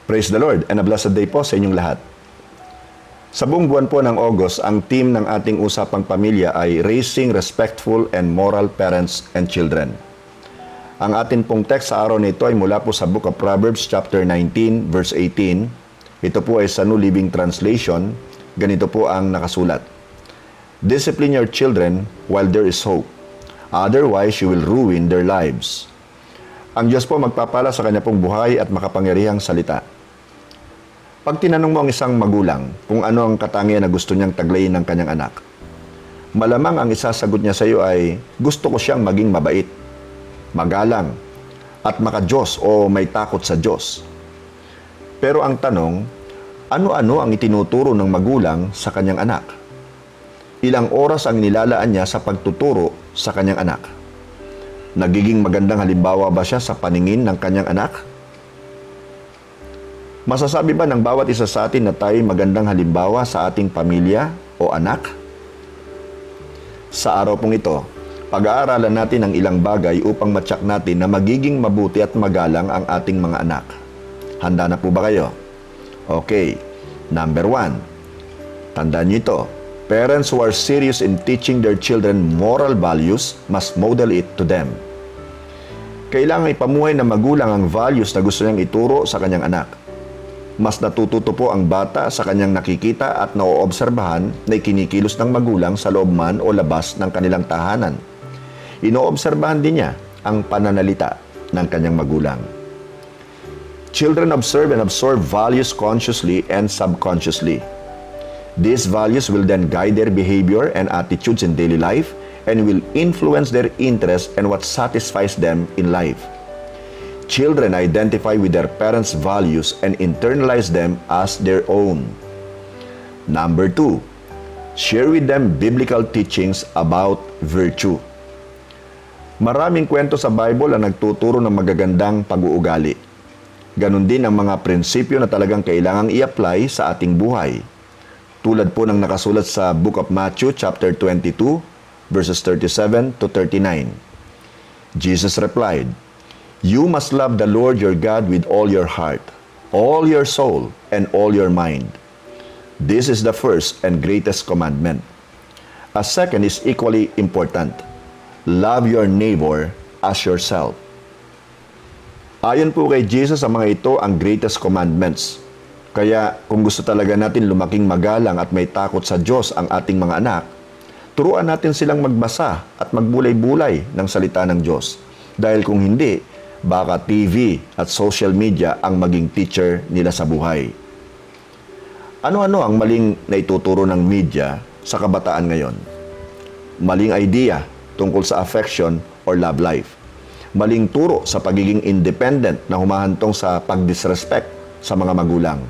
Praise the Lord and a blessed day po sa inyong lahat. Sa buong buwan po ng August, ang theme ng ating usapang pamilya ay Raising Respectful and Moral Parents and Children. Ang atin pong text sa araw na ito ay mula po sa Book of Proverbs chapter 19 verse 18. Ito po ay sa New Living Translation. Ganito po ang nakasulat. Discipline your children while there is hope. Otherwise, you will ruin their lives. Ang Diyos po magpapala sa kanya pong buhay at makapangyarihang salita. Pag tinanong mo ang isang magulang kung ano ang katangian na gusto niyang taglayin ng kanyang anak, malamang ang isasagot niya sa iyo ay, gusto ko siyang maging mabait, magalang, at maka-Diyos o may takot sa Diyos. Pero ang tanong, ano-ano ang itinuturo ng magulang sa kanyang anak? Ilang oras ang nilalaan niya sa pagtuturo sa kanyang anak? Nagiging magandang halimbawa ba siya sa paningin ng kanyang anak? Masasabi ba ng bawat isa sa atin na tayo magandang halimbawa sa ating pamilya o anak? Sa araw pong ito, pag-aaralan natin ang ilang bagay upang matyak natin na magiging mabuti at magalang ang ating mga anak. Handa na po ba kayo? Okay. Number 1. Tandaan niyo ito. Parents who are serious in teaching their children moral values must model it to them. Kailangan ipamuhay ng magulang ang values na gusto niyang ituro sa kanyang anak. Mas natututo po ang bata sa kanyang nakikita at naoobserbahan na ikinikilos ng magulang sa loob man o labas ng kanilang tahanan. Inoobserbahan din niya ang pananalita ng kanyang magulang. Children observe and absorb values consciously and subconsciously. These values will then guide their behavior and attitudes in daily life and will influence their interests and what satisfies them in life. Children identify with their parents' values and internalize them as their own. Number 2, share with them biblical teachings about virtue. Maraming kwento sa Bible ang nagtuturo ng magagandang pag-uugali. Ganon din ang mga prinsipyo na talagang kailangang i-apply sa ating buhay. Tulad po ng nakasulat sa Book of Matthew chapter 22 verses 37 to 39. Jesus replied, "You must love the Lord your God with all your heart, all your soul, and all your mind. This is the first and greatest commandment. A second is equally important. Love your neighbor as yourself." Ayon po kay Jesus, ang mga ito ang greatest commandments. Kaya kung gusto talaga natin lumaking magalang at may takot sa Diyos ang ating mga anak, turuan natin silang magbasa at magbulay-bulay ng salita ng Diyos. Dahil kung hindi, baka TV at social media ang maging teacher nila sa buhay. Ano-ano ang maling naituturo ng media sa kabataan ngayon? Maling idea tungkol sa affection or love life. Maling turo sa pagiging independent na humahantong sa pagdisrespect sa mga magulang.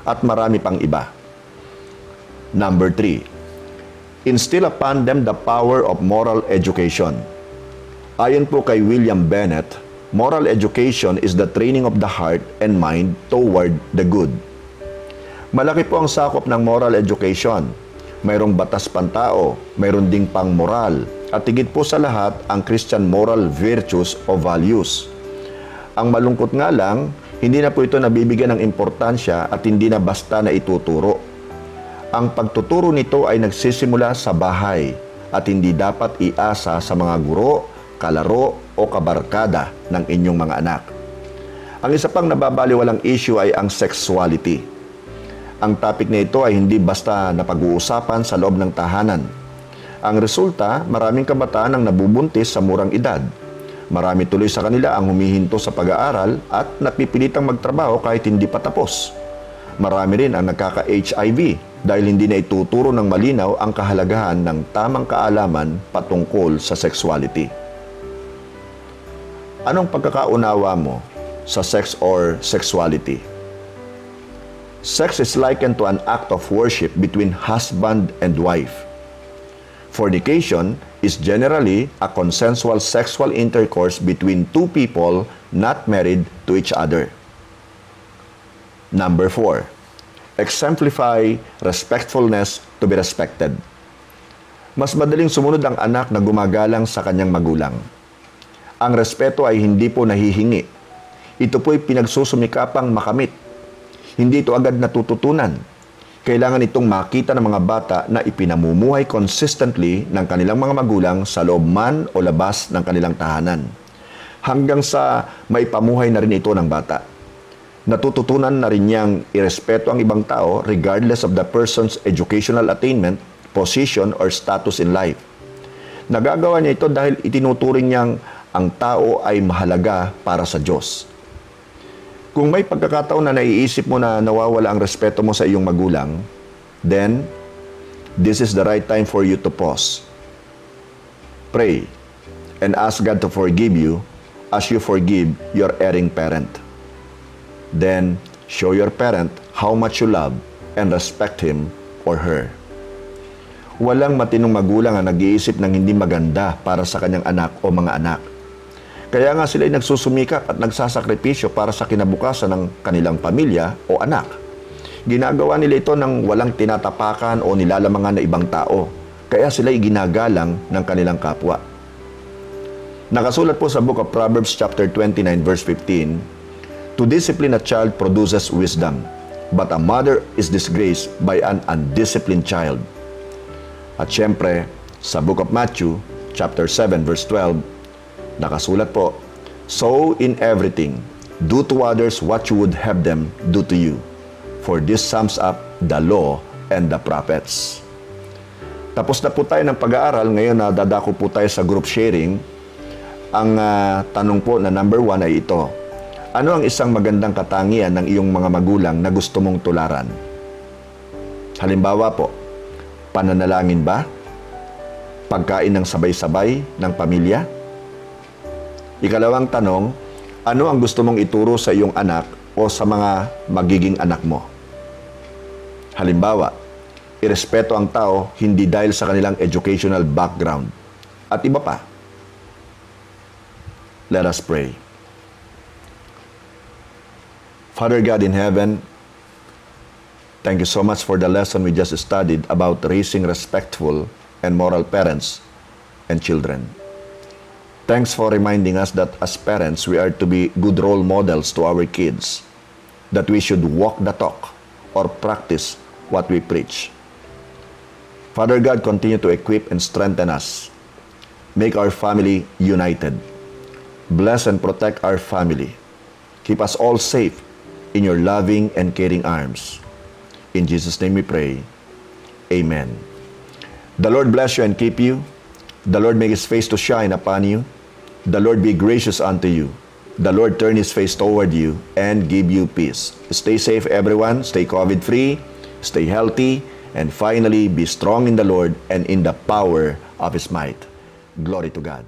At marami pang iba. Number 3. Instill upon them the power of moral education. Ayon po kay William Bennett, moral education is the training of the heart and mind toward the good. Malaki po ang sakop ng moral education. Mayroong batas pantao, mayroon ding pang moral, at higit po sa lahat ang Christian moral virtues o values. Ang malungkot nga lang, hindi na po ito nabibigyan ng importansya at hindi na basta na ituturo. Ang pagtuturo nito ay nagsisimula sa bahay at hindi dapat iasa sa mga guro, kalaro o kabarkada ng inyong mga anak. Ang isa pang nababaliwalang issue ay ang sexuality. Ang topic na ito ay hindi basta napag-uusapan sa loob ng tahanan. Ang resulta, maraming kabataan ang nabubuntis sa murang edad. Marami tuloy sa kanila ang humihinto sa pag-aaral at napipilitang magtrabaho kahit hindi pa tapos. Marami rin ang nagkaka-HIV dahil hindi na ituturo ng malinaw ang kahalagahan ng tamang kaalaman patungkol sa sexuality. Anong pagkakaunawa mo sa sex or sexuality? Sex is likened to an act of worship between husband and wife. Fornication is generally a consensual sexual intercourse between two people not married to each other. Number 4. Exemplify respectfulness to be respected. Mas madaling sumunod ang anak na gumagalang sa kanyang magulang. Ang respeto ay hindi po nahihingi. Ito po'y pinagsusumikapang makamit. Hindi ito agad natututunan. Kailangan itong makita ng mga bata na ipinamumuhay consistently ng kanilang mga magulang sa loob man o labas ng kanilang tahanan. Hanggang sa maipamuhay na rin ito ng bata. Natututunan na rin niyang irespeto ang ibang tao regardless of the person's educational attainment, position, or status in life. Nagagawa niya ito dahil itinuturing niyang ang tao ay mahalaga para sa Diyos. Kung may pagkakataon na naiisip mo na nawawala ang respeto mo sa iyong magulang, then, this is the right time for you to pause. Pray and ask God to forgive you as you forgive your erring parent. Then, show your parent how much you love and respect him or her. Walang matinong magulang ang nag-iisip ng hindi maganda para sa kanyang anak o mga anak. Kaya nga sila ay nagsusumikap at nagsasakripisyo para sa kinabukasan ng kanilang pamilya o anak. Ginagawa nila ito ng walang tinatapakan o nilalamangan na ibang tao. Kaya sila ay ginagalang ng kanilang kapwa. Nakasulat po sa Book of Proverbs chapter 29 verse 15, "To discipline a child produces wisdom, but a mother is disgraced by an undisciplined child." At syempre, sa Book of Matthew chapter 7 verse 12, nakasulat po, "So in everything, do to others what you would have them do to you. For this sums up the law and the prophets." Tapos na po tayo ng pag-aaral. Ngayon na dadako po tayo sa group sharing. Ang tanong po na number 1 ay ito. Ano ang isang magandang katangian ng iyong mga magulang na gusto mong tularan? Halimbawa po, pananalangin ba? Pagkain ng sabay-sabay ng pamilya? Ikalawang tanong, ano ang gusto mong ituro sa iyong anak o sa mga magiging anak mo? Halimbawa, irespeto ang tao hindi dahil sa kanilang educational background at iba pa. Let us pray. Father God in heaven, thank you so much for the lesson we just studied about raising respectful and moral parents and children. Thanks for reminding us that as parents, we are to be good role models to our kids, that we should walk the talk or practice what we preach. Father God, continue to equip and strengthen us. Make our family united. Bless and protect our family. Keep us all safe in your loving and caring arms. In Jesus' name we pray. Amen. The Lord bless you and keep you. The Lord make His face to shine upon you. The Lord be gracious unto you. The Lord turn His face toward you and give you peace. Stay safe, everyone. Stay COVID-free. Stay healthy. And finally, be strong in the Lord and in the power of His might. Glory to God.